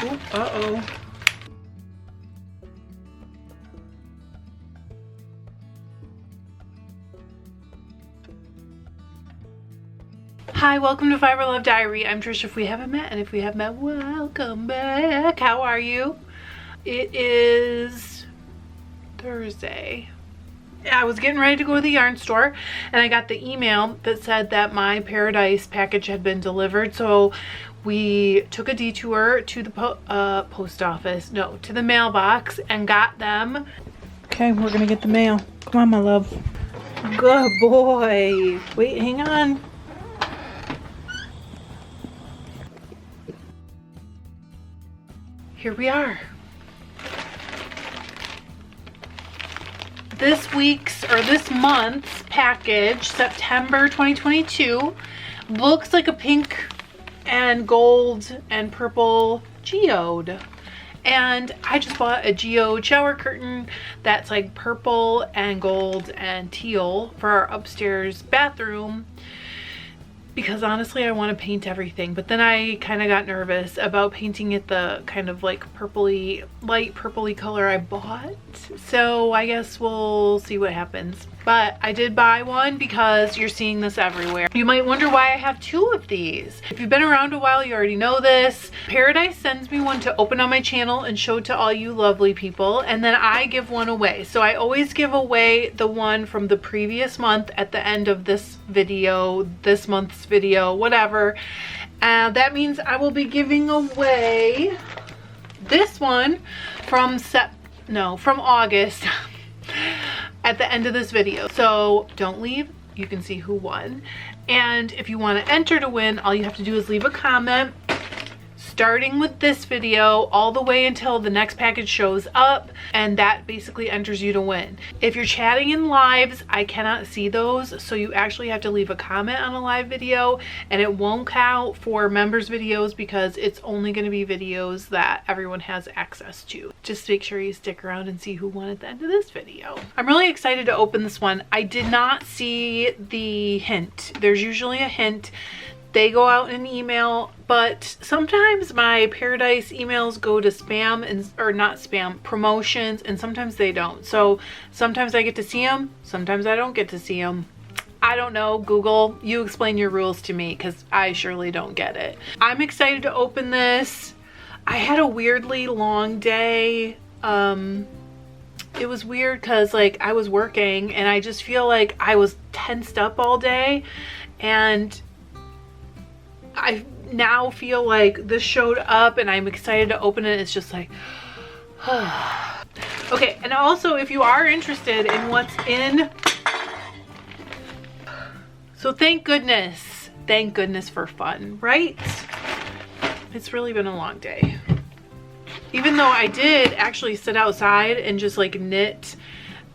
Ooh, uh-oh. Hi, welcome to Fiber Love Diary. I'm Trish if we haven't met, and if we have met, welcome back. How are you? It is Thursday. I was getting ready to go to the yarn store and I got the email that said that my Paradise package had been delivered. So we took a detour to the post office, no, to the mailbox and got them. Okay, we're gonna get the mail. Come on, my love. Good boy. Wait, hang on. Here we are. This month's package, September 2022, looks like a pink and gold and purple geode. And I just bought a geode shower curtain that's like purple and gold and teal for our upstairs bathroom, because honestly I want to paint everything, but then I kind of got nervous about painting it the kind of like purpley, light purpley color I bought. So I guess we'll see what happens. But I did buy one because you're seeing this everywhere. You might wonder why I have two of these. If you've been around a while, you already know this. Paradise sends me one to open on my channel and show to all you lovely people, and then I give one away. So I always give away the one from the previous month at the end of this video, this month's video, whatever. That means I will be giving away this one from August at the end of this video. So don't leave, you can see who won. And if you want to enter to win, all you have to do is leave a comment starting with this video all the way until the next package shows up, and that basically enters you to win. If you're chatting in lives, I cannot see those, so you actually have to leave a comment on a live video, and it won't count for members videos because it's only going to be videos that everyone has access to. Just make sure you stick around and see who won at the end of this video. I'm really excited to open this one. I did not see the hint. There's usually a hint. They go out in an email, but sometimes my Paradise emails go to spam or not spam, promotions, and sometimes they don't. So sometimes I get to see them, sometimes I don't get to see them. I don't know, Google, you explain your rules to me because I surely don't get it. I'm excited to open this. I had a weirdly long day. It was weird because like I was working and I just feel like I was tensed up all day, and I now feel like this showed up and I'm excited to open it. It's just like, okay. And also, if you are interested in what's in, so thank goodness for fun, right? It's really been a long day. Even though I did actually sit outside and just like knit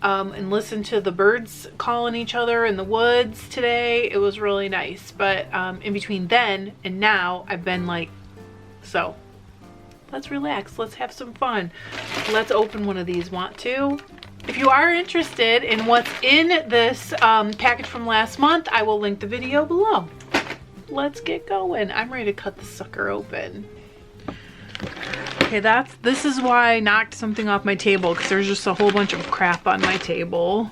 and listen to the birds calling each other in the woods today. It was really nice. But in between then and now, I've been like, so let's relax. Let's have some fun. Let's open one of these. Want to? If you are interested in what's in this package from last month, I will link the video below. Let's get going. I'm ready to cut the sucker open. Okay, this is why I knocked something off my table, because there's just a whole bunch of crap on my table.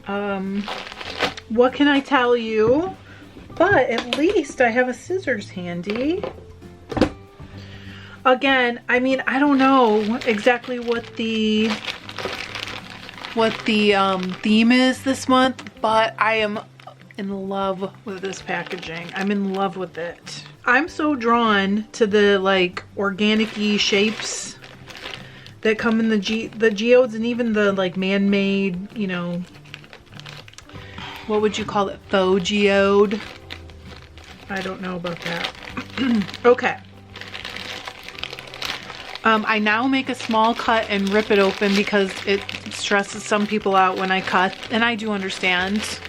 What can I tell you? But at least I have a scissors handy. Again, I mean, I don't know exactly what the theme is this month, but I am in love with this packaging. I'm in love with it. I'm so drawn to the like organic-y shapes that come in the geodes, and even the like man-made, you know, what would you call it? Faux geode? I don't know about that. Okay. I now make a small cut and rip it open because it stresses some people out when I cut, and I do understand.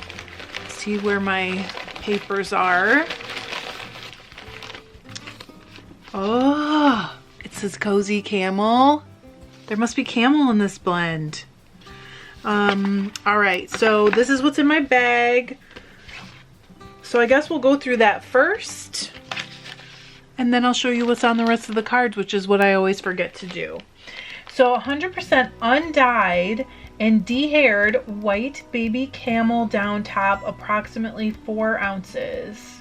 See where my papers are. Oh, it says Cozy Camel. There must be camel in this blend. All right, so this is what's in my bag. So I guess we'll go through that first. and then I'll show you what's on the rest of the cards, which is what I always forget to do. So 100% undyed and de-haired white baby camel down top, approximately 4 ounces.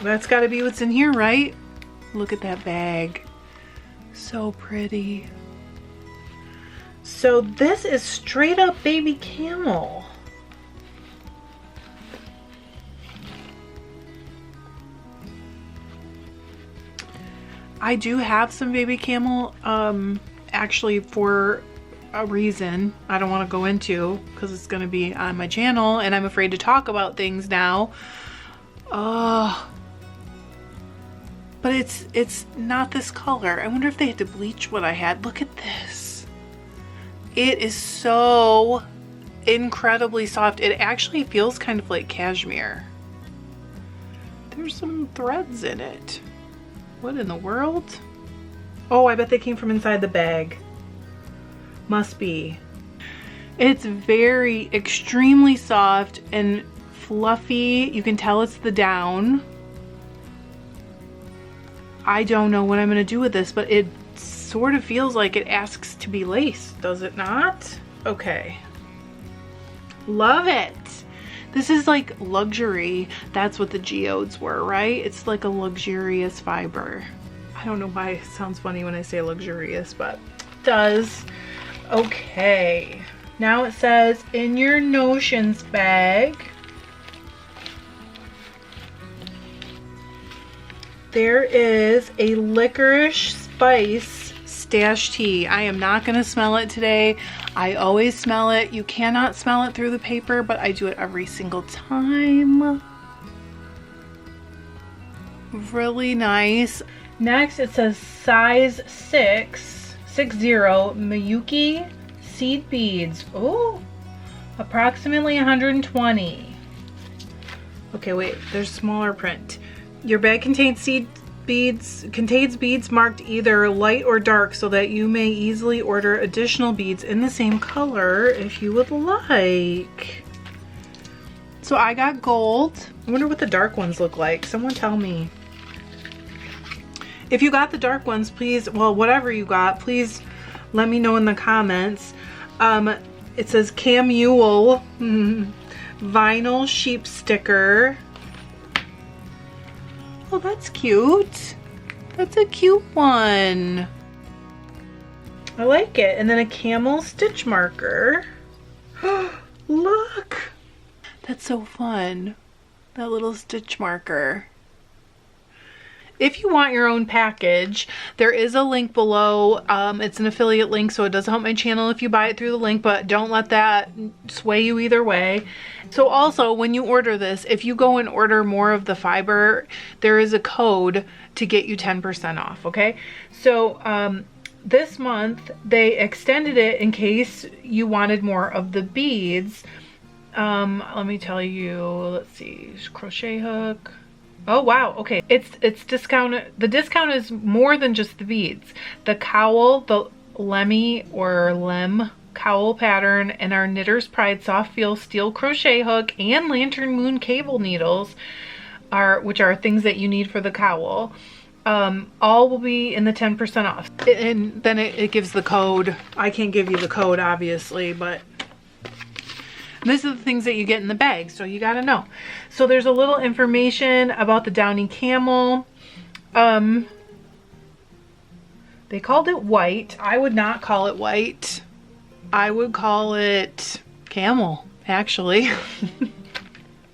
That's got to be what's in here, right? Look at that bag. So pretty. So this is straight up baby camel. I do have some baby camel, actually for a reason I don't want to go into because it's going to be on my channel and I'm afraid to talk about things now. But it's not this color. I wonder if they had to bleach what I had. Look at this. It is so incredibly soft. It actually feels kind of like cashmere. There's some threads in it. What in the world? Oh, I bet they came from inside the bag. Must be. It's very extremely soft and fluffy. You can tell it's the down. I don't know what I'm gonna do with this, but it sort of feels like it asks to be laced, does it not? Okay. Love it. This is like luxury. That's what the geodes were, right? It's like a luxurious fiber. I don't know why it sounds funny when I say luxurious, but it does. Okay. Now it says in your notions bag, there is a licorice spice stash tea. I am not going to smell it today. I always smell it. You cannot smell it through the paper, but I do it every single time. Really nice. Next it says size 60 Miyuki seed beads. Oh, approximately 120. Okay, wait, there's smaller print. Your bag contains beads marked either light or dark so that you may easily order additional beads in the same color if you would like. So I got gold. I wonder what the dark ones look like. Someone tell me. If you got the dark ones, please, well, whatever you got, please let me know in the comments. It says Camule vinyl sheep sticker. Oh, that's cute. That's a cute one. I like it. And then a camel stitch marker. Look. That's so fun. That little stitch marker. If you want your own package, there is a link below. It's an affiliate link, so it does help my channel if you buy it through the link, but don't let that sway you either way. So also, when you order this, if you go and order more of the fiber, there is a code to get you 10% off, okay? So this month, they extended it in case you wanted more of the beads. Let me tell you, let's see, crochet hook. Oh wow, okay. It's discounted. The discount is more than just the beads. The cowl, the Lemmy or Lem cowl pattern, and our Knitter's Pride soft feel steel crochet hook and lantern moon cable needles which are things that you need for the cowl. All will be in the 10% off. And then it gives the code. I can't give you the code obviously, but these are the things that you get in the bag, so you gotta know. So there's a little information about the Downy Camel. They called it white. I would not call it white. I would call it camel, actually.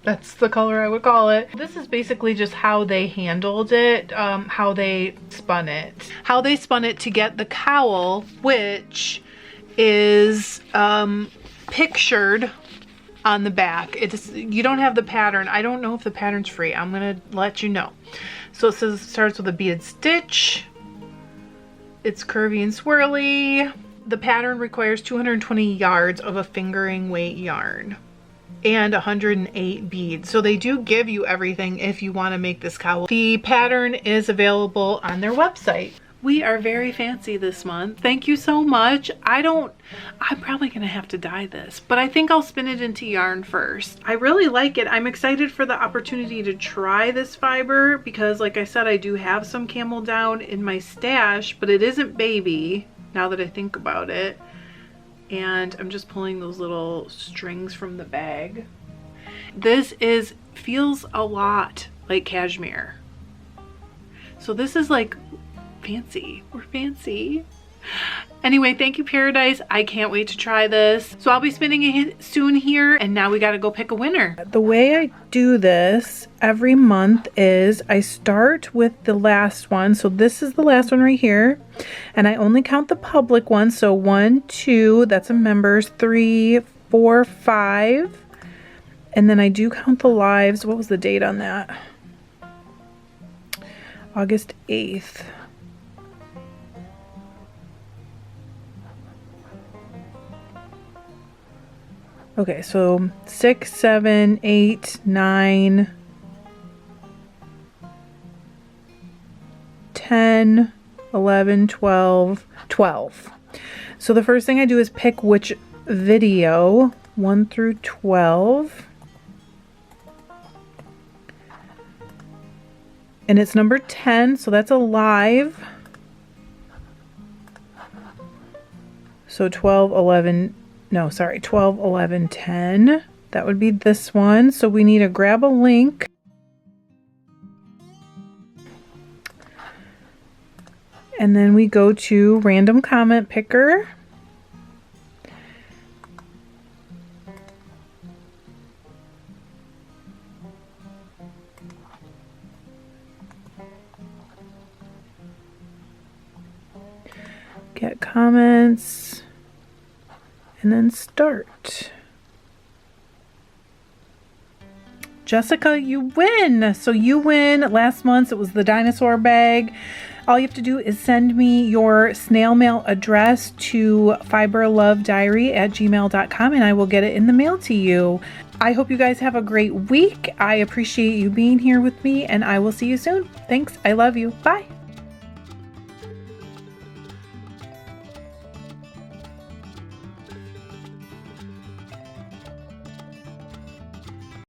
That's the color I would call it. This is basically just how they handled it, how they spun it. How they spun it to get the cowl, which is pictured on the back. You don't have the pattern. I don't know if the pattern's free. I'm gonna let you know. So it says it starts with a beaded stitch. It's curvy and swirly. The pattern requires 220 yards of a fingering weight yarn and 108 beads. So they do give you everything if you want to make this cowl. The pattern is available on their website. We are very fancy this month. Thank you so much. I'm probably gonna have to dye this, but I think I'll spin it into yarn first. I really like it. I'm excited for the opportunity to try this fiber because, like I said, I do have some camel down in my stash, but it isn't baby now that I think about it. And I'm just pulling those little strings from the bag. This feels a lot like cashmere. So this is like fancy. We're fancy. Anyway, thank you, Paradise. I can't wait to try this. So I'll be spinning it soon here, and now we got to go pick a winner. The way I do this every month is I start with the last one. So this is the last one right here, and I only count the public ones. So 1, 2, that's a members, 3, 4, 5, and then I do count the lives. What was the date on that? August 8th. Okay, so 6, 7, 8, 9, 10, 11, 12, 12. So the first thing I do is pick which video, 1 through 12. And it's number 10, so that's a live. So 12, 11, no, sorry, 12, 11, 10. That would be this one. So we need to grab a link. And then we go to random comment picker. Get comments. And then start. Jessica, you win. So you win. Last month it was the dinosaur bag. All you have to do is send me your snail mail address to fiberlovediary@gmail.com and I will get it in the mail to you. I hope you guys have a great week. I appreciate you being here with me and I will see you soon. Thanks. I love you. Bye.